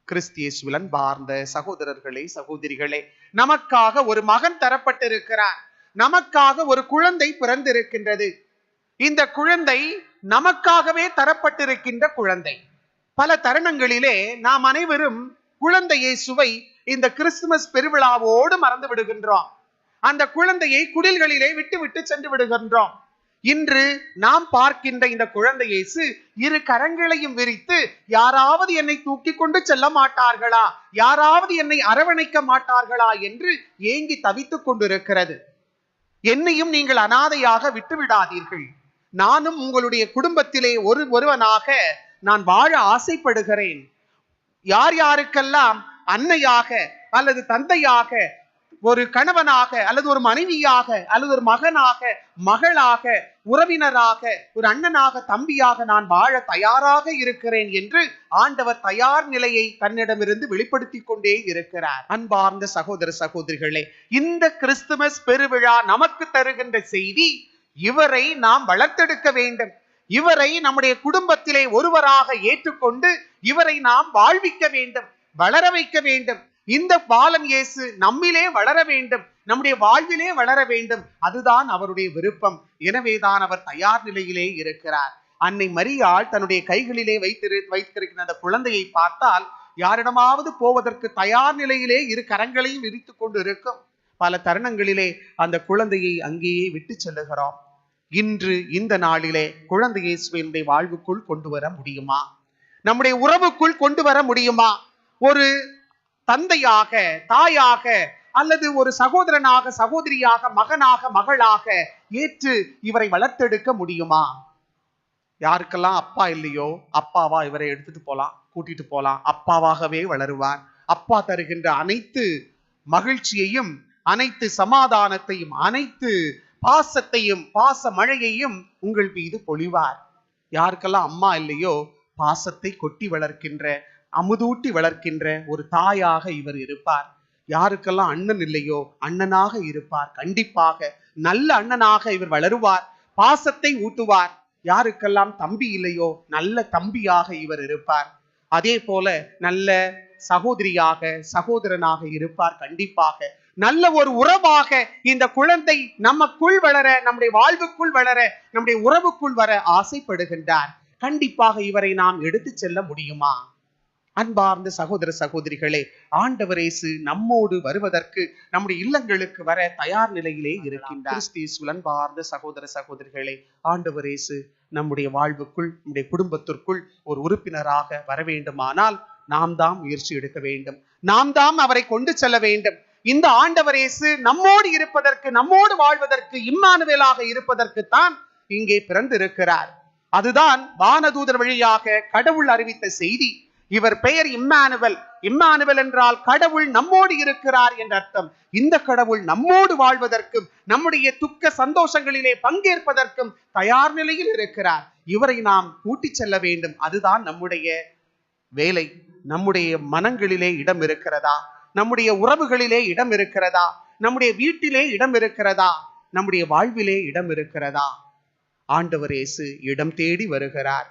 கிறிஸ்தியேசுவில் அன்பார்ந்த சகோதரர்களே, சகோதரிகளே, நமக்காக ஒரு மகன் தரப்பட்டிருக்கிறார். நமக்காக ஒரு குழந்தை பிறந்திருக்கின்றது. இந்த குழந்தை நமக்காகவே தரப்பட்டிருக்கின்ற குழந்தை. பல தருணங்களிலே நாம் அனைவரும் குழந்தை இயேசுவை இந்த கிறிஸ்துமஸ் பெருவிழாவோடு மறந்து விடுகின்றோம். அந்த குழந்தையை குடில்களிலே விட்டு சென்று விடுகின்றோம். இன்று நாம் பார்க்கின்ற இந்த குழந்தை இயேசு இரு கரங்களையும் விரித்து, யாராவது என்னை தூக்கி கொண்டு செல்ல மாட்டார்களா, யாராவது என்னை அரவணைக்க மாட்டார்களா என்று ஏங்கி தவித்துக் கொண்டிருக்கிறது. என்னையும் நீங்கள் அனாதையாக விட்டுவிடாதீர்கள். நானும் உங்களுடைய குடும்பத்திலே ஒருவனாக நான் வாழ ஆசைப்படுகிறேன். யார் யாருக்கெல்லாம் அன்னையாக அல்லது தந்தையாக, ஒரு கணவனாக அல்லது ஒரு மனைவியாக அல்லது ஒரு மகனாக, மகளாக, உறவினராக, ஒரு அண்ணனாக, தம்பியாக நான் வாழ தயாராக இருக்கிறேன் என்று ஆண்டவர் தயார் நிலையை தன்னிடமிருந்து வெளிப்படுத்தி கொண்டே இருக்கிறார். அன்பார்ந்த சகோதர சகோதரிகளே, இந்த கிறிஸ்துமஸ் பெருவிழா நமக்கு தருகின்ற செய்தி, இவரை நாம் வளர்த்தெடுக்க வேண்டும். இவரை நம்முடைய குடும்பத்திலே ஒருவராக ஏற்றுக்கொண்டு இவரை நாம் வாழ்விக்க வேண்டும், வளர வைக்க வேண்டும். இந்த பாலன் இயேசு நம்மிலே வளர வேண்டும், நம்முடைய வாழ்விலே வளர வேண்டும். அதுதான் அவருடைய விருப்பம். எனவேதான் அவர் தயார் நிலையிலே இருக்கிறார். அன்னை மரியாள் தன்னுடைய கைகளிலே வைத்திருக்கிற அந்த குழந்தையை பார்த்தால் யாரிடமாவது போவதற்கு தயார் நிலையிலே இரு கரங்களையும் விரித்துக் கொண்டு இருக்கும். பல தருணங்களிலே அந்த குழந்தையை அங்கேயே விட்டு செல்லுகிறோம். இன்று இந்த நாளிலே குழந்தை இயேசுவினுடைய வாழ்வுக்குள் கொண்டு வர முடியுமா? நம்முடைய உறவுக்குள் கொண்டு வர முடியுமா? ஒரு தந்தையாக, தாயாக, அல்லது ஒரு சகோதரனாக, சகோதரியாக, மகனாக, மகளாக ஏற்று இவரை வளர்த்தெடுக்க முடியுமா? யாருக்கெல்லாம் அப்பா இல்லையோ, அப்பாவா இவரை எடுத்துட்டு போலாம், கூட்டிட்டு போலாம். அப்பாவாகவே வளருவார். அப்பா தருகின்ற அனைத்து மகிழ்ச்சியையும், அனைத்து சமாதானத்தையும், அனைத்து பாசத்தையும், பாச மழையையும் உங்கள் மீது பொழிவார். யாருக்கெல்லாம் அம்மா இல்லையோ, பாசத்தை கொட்டி வளர்க்கின்ற, அமுதூட்டி வளர்க்கின்ற ஒரு தாயாக இவர் இருப்பார். யாருக்கெல்லாம் அண்ணன் இல்லையோ, அண்ணனாக இருப்பார். கண்டிப்பாக நல்ல அண்ணனாக இவர் வளருவார், பாசத்தை ஊட்டுவார். யாருக்கெல்லாம் தம்பி இல்லையோ, நல்ல தம்பியாக இவர் இருப்பார். அதே போல நல்ல சகோதரியாக, சகோதரனாக இருப்பார். கண்டிப்பாக நல்ல ஒரு உறவாக இந்த குழந்தை நமக்குள் வளர, நம்முடைய வாழ்வுக்குள் வளர, நம்முடைய உறவுக்குள் வர ஆசைப்படுகின்றார். கண்டிப்பாக இவரை நாம் எடுத்து செல்ல முடியுமா? அன்பார்ந்த சகோதர சகோதரிகளே, ஆண்டவர் இயேசு நம்மோடு வருவதற்கு, நம்முடைய இல்லங்களுக்கு வர தயார் நிலையிலே இருக்கின்றார். கிறிஸ்துவில் அன்பார்ந்த சகோதர சகோதரிகளே, ஆண்டவர் இயேசு நம்முடைய வாழ்வுக்குள், நம்முடைய குடும்பத்திற்குள் ஒரு உறுப்பினராக வர வேண்டுமானால் நாம் தான் முயற்சி எடுக்க வேண்டும். நாம் தான் அவரை கொண்டு செல்ல வேண்டும். இந்த ஆண்டவர் இயேசு நம்மோடு இருப்பதற்கு, நம்மோடு வாழ்வதற்கு, இம்மானுவேலாக இருப்பதற்கு தான் இங்கே பிறந்திருக்கிறார். அதுதான் வானதூதர் வழியாக கடவுள் அறிவித்த செய்தி. இவர் பெயர் இம்மானுவேல். இம்மானுவேல் என்றால் கடவுள் நம்மோடு இருக்கிறார் என்ற அர்த்தம். இந்த கடவுள் நம்மோடு வாழ்வதற்கும், நம்முடைய துக்க சந்தோஷங்களிலே பங்கேற்பதற்கும் தயார் நிலையில் இருக்கிறார். இவரை நாம் கூட்டி செல்ல வேண்டும். அதுதான் நம்முடைய வேலை. நம்முடைய மனங்களிலே இடம் இருக்கிறதா? நம்முடைய உறவுகளிலே இடம் இருக்கிறதா? நம்முடைய வீட்டிலே இடம் இருக்கிறதா? நம்முடைய வாழ்விலே இடம் இருக்கிறதா? ஆண்டவர் இயேசு இடம் தேடி வருகிறார்.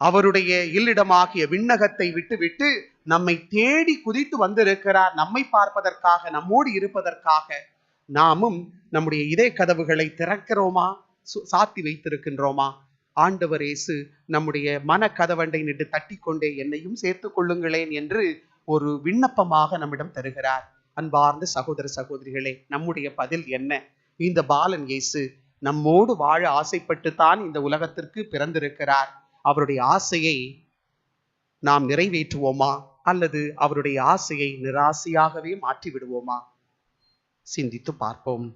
அவருடைய இல்லிடமாகிய விண்ணகத்தை விட்டு நம்மை தேடி குதித்து வந்திருக்கிறார். நம்மை பார்ப்பதற்காக, நம்மோடு இருப்பதற்காக. நாமும் நம்முடைய இதய கதவுகளை திறக்கிறோமா, சாத்தி வைத்திருக்கின்றோமா? ஆண்டவர் இயேசு நம்முடைய மன கதவண்டை நின்று தட்டி கொண்டே என்னையும் சேர்த்துக் கொள்ளுங்களேன் என்று ஒரு விண்ணப்பமாக நம்மிடம் தருகிறார். அன்பார்ந்த சகோதர சகோதரிகளே, நம்முடைய பதில் என்ன? இந்த பாலன் இயேசு நம்மோடு வாழ ஆசைப்பட்டு தான் இந்த உலகத்திற்கு பிறந்திருக்கிறார். அவருடைய ஆசையை நாம் நிறைவேற்றுவோமா, அல்லது அவருடைய ஆசையை நிராசையாகவே மாற்றி விடுவோமா? சிந்தித்து பார்ப்போம்.